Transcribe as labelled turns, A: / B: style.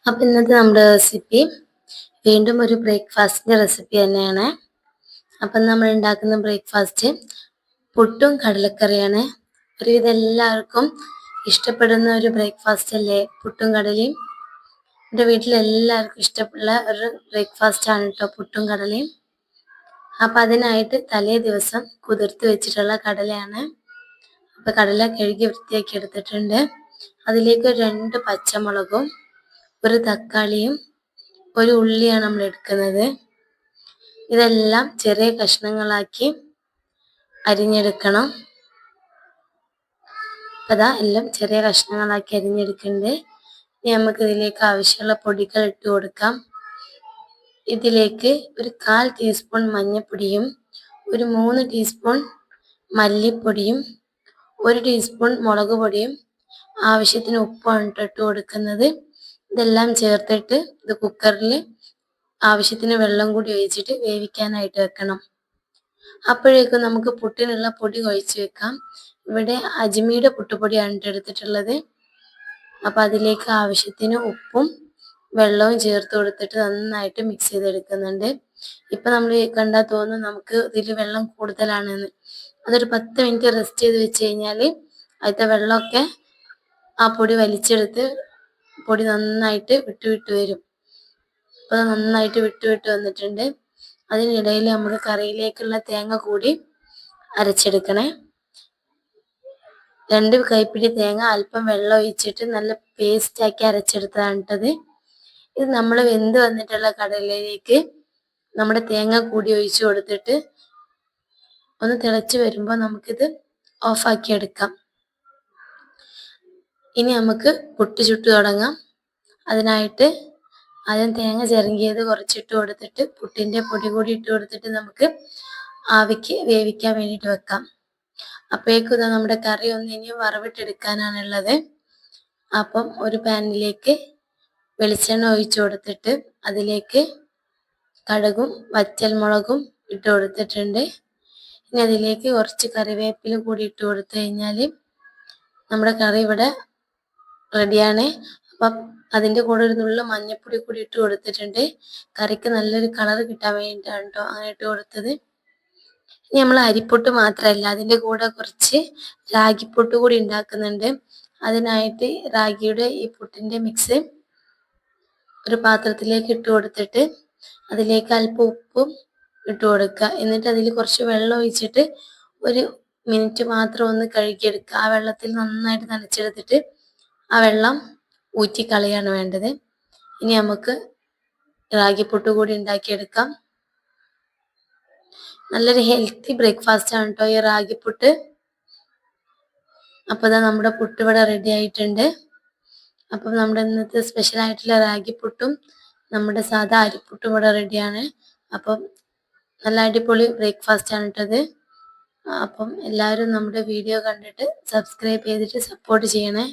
A: അപ്പം ഇന്നത്തെ നമ്മുടെ റെസിപ്പി വീണ്ടും ഒരു ബ്രേക്ക്ഫാസ്റ്റിൻ്റെ റെസിപ്പി തന്നെയാണ്. അപ്പം നമ്മൾ ഉണ്ടാക്കുന്ന ബ്രേക്ക്ഫാസ്റ്റ് പുട്ടും കടലക്കറിയാണ്. ഒരുവിധം എല്ലാവർക്കും ഇഷ്ടപ്പെടുന്ന ഒരു ബ്രേക്ക്ഫാസ്റ്റ് അല്ലേ പുട്ടും കടലയും. എൻ്റെ വീട്ടിലെല്ലാവർക്കും ഇഷ്ടമുള്ള ഒരു ബ്രേക്ക്ഫാസ്റ്റാണ് കേട്ടോ പുട്ടും കടലയും. അപ്പം അതിനായിട്ട് തലേ ദിവസം കുതിർത്ത് വെച്ചിട്ടുള്ള കടലയാണ്. അപ്പം കടല കഴുകി വൃത്തിയാക്കി എടുത്തിട്ടുണ്ട്. അതിലേക്ക് 2 പച്ചമുളകും ഒരു തക്കാളിയും ഒരു ഉള്ളിയാണ് നമ്മൾ എടുക്കുന്നത്. ഇതെല്ലാം ചെറിയ കഷ്ണങ്ങളാക്കി അരിഞ്ഞെടുക്കണം. അതാ എല്ലാം ചെറിയ കഷ്ണങ്ങളാക്കി അരിഞ്ഞെടുക്കുന്നുണ്ട്. ഇനി നമുക്ക് ഇതിലേക്ക് ആവശ്യമുള്ള പൊടികൾ ഇട്ട് കൊടുക്കാം. ഇതിലേക്ക് ഒരു 1/4 ടീസ്പൂൺ മഞ്ഞൾപ്പൊടിയും ഒരു 3 ടീസ്പൂൺ മല്ലിപ്പൊടിയും 1 ടീസ്പൂൺ മുളക് പൊടിയും ആവശ്യത്തിന് ഉപ്പാണ് ഇട്ട് കൊടുക്കുന്നത്. ഇതെല്ലാം ചേർത്തിട്ട് ഇത് കുക്കറിൽ ആവശ്യത്തിന് വെള്ളം കൂടി ഒഴിച്ചിട്ട് വേവിക്കാനായിട്ട് വെക്കണം. അപ്പോഴേക്കും നമുക്ക് പുട്ടിനുള്ള പൊടി കുഴച്ച് വെക്കാം. ഇവിടെ അജ്മിയുടെ പുട്ടുപൊടിയാണ് എടുത്തിട്ടുള്ളത്. അപ്പോൾ അതിലേക്ക് ആവശ്യത്തിന് ഉപ്പും വെള്ളവും ചേർത്ത് കൊടുത്തിട്ട് നന്നായിട്ട് മിക്സ് ചെയ്തെടുക്കുന്നുണ്ട്. ഇപ്പം നമ്മൾ കണ്ടാൽ തോന്നും നമുക്ക് ഇതിൽ വെള്ളം കൂടുതലാണെന്ന്. അതൊരു 10 മിനിറ്റ് റെസ്റ്റ് ചെയ്ത് വെച്ച് കഴിഞ്ഞാൽ അതിലത്തെ വെള്ളമൊക്കെ ആ പൊടി വലിച്ചെടുത്ത് പൊടി നന്നായിട്ട് വിട്ട് വരും. അപ്പോൾ നന്നായിട്ട് വിട്ട് വന്നിട്ടുണ്ട്. അതിനിടയിൽ നമ്മൾ കറിയിലേക്കുള്ള തേങ്ങ കൂടി അരച്ചെടുക്കണേ. 2 കൈപ്പിടി തേങ്ങ അല്പം വെള്ളം ഒഴിച്ചിട്ട് നല്ല പേസ്റ്റാക്കി അരച്ചെടുത്തതാണ് ഇട്ടത്. ഇത് നമ്മൾ വെന്ത് വന്നിട്ടുള്ള കടലയിലേക്ക് നമ്മുടെ തേങ്ങ കൂടി ഒഴിച്ച് കൊടുത്തിട്ട് ഒന്ന് തിളച്ച് വരുമ്പോൾ നമുക്കിത് ഓഫാക്കി എടുക്കാം. ഇനി നമുക്ക് പുട്ട് ചുട്ട് തുടങ്ങാം. അതിനായിട്ട് ആദ്യം തേങ്ങ ചിരകിയത് കുറച്ചിട്ട് കൊടുത്തിട്ട് പുട്ടിൻ്റെ പൊടി കൂടി ഇട്ട് കൊടുത്തിട്ട് നമുക്ക് ആവിക്ക് വേവിക്കാൻ വേണ്ടിയിട്ട് വെക്കാം. അപ്പോഴേക്കും നമ്മുടെ കറി ഒന്ന് ഇനി വറവിട്ടെടുക്കാനാണുള്ളത്. അപ്പം ഒരു പാനിലേക്ക് വെളിച്ചെണ്ണ ഒഴിച്ച് കൊടുത്തിട്ട് അതിലേക്ക് കടുകും വറ്റൽമുളകും ഇട്ട് കൊടുത്തിട്ടുണ്ട്. ഇനി അതിലേക്ക് കുറച്ച് കറിവേപ്പില കൂടി ഇട്ട് കൊടുത്തു കഴിഞ്ഞാൽ നമ്മുടെ കറി ഇവിടെ റെഡിയാണ്. അപ്പം അതിൻ്റെ കൂടെ ഒരു നുള്ളു മഞ്ഞൾപ്പൊടി കൂടി ഇട്ട് കൊടുത്തിട്ടുണ്ട്. കറിക്ക് നല്ലൊരു കളർ കിട്ടാൻ വേണ്ടിയിട്ടാണ് കേട്ടോ അങ്ങനെ ഇട്ട് കൊടുത്തത്. ഇനി നമ്മൾ അരിപ്പൊട്ട് മാത്രമല്ല അതിൻ്റെ കൂടെ കുറച്ച് രാഗിപ്പൊട്ട് കൂടി ഉണ്ടാക്കുന്നുണ്ട്. അതിനായിട്ട് റാഗിയുടെ ഈ പുട്ടിൻ്റെ മിക്സ് ഒരു പാത്രത്തിലേക്ക് ഇട്ട് കൊടുത്തിട്ട് അതിലേക്ക് അല്പം ഉപ്പും ഇട്ട് കൊടുക്കുക. എന്നിട്ട് അതിൽ കുറച്ച് വെള്ളം ഒഴിച്ചിട്ട് 1 മിനിറ്റ് മാത്രം ഒന്ന് കഴുകിയെടുക്കുക. ആ വെള്ളത്തിൽ നന്നായിട്ട് നനച്ചെടുത്തിട്ട് ആ വെള്ളം ഊറ്റിക്കളയാണ് വേണ്ടത്. ഇനി നമുക്ക് റാഗിപ്പുട്ട് കൂടി ഉണ്ടാക്കിയെടുക്കാം. നല്ലൊരു ഹെൽത്തി ബ്രേക്ക്ഫാസ്റ്റ് ആണ് കേട്ടോ ഈ റാഗിപ്പുട്ട്. അപ്പോൾ ഇതാ നമ്മുടെ പുട്ട് ഇവിടെ റെഡി ആയിട്ടുണ്ട്. അപ്പം നമ്മുടെ ഇന്നത്തെ സ്പെഷ്യൽ ആയിട്ടുള്ള റാഗിപ്പുട്ടും നമ്മുടെ സാധാ അരിപ്പുട്ടും ഇവിടെ റെഡിയാണ്. അപ്പം നല്ല അടിപൊളി ബ്രേക്ക്ഫാസ്റ്റ് ആണ് ഇട്ടത്. അപ്പം എല്ലാവരും നമ്മുടെ വീഡിയോ കണ്ടിട്ട് സബ്സ്ക്രൈബ് ചെയ്തിട്ട് സപ്പോർട്ട് ചെയ്യണേ.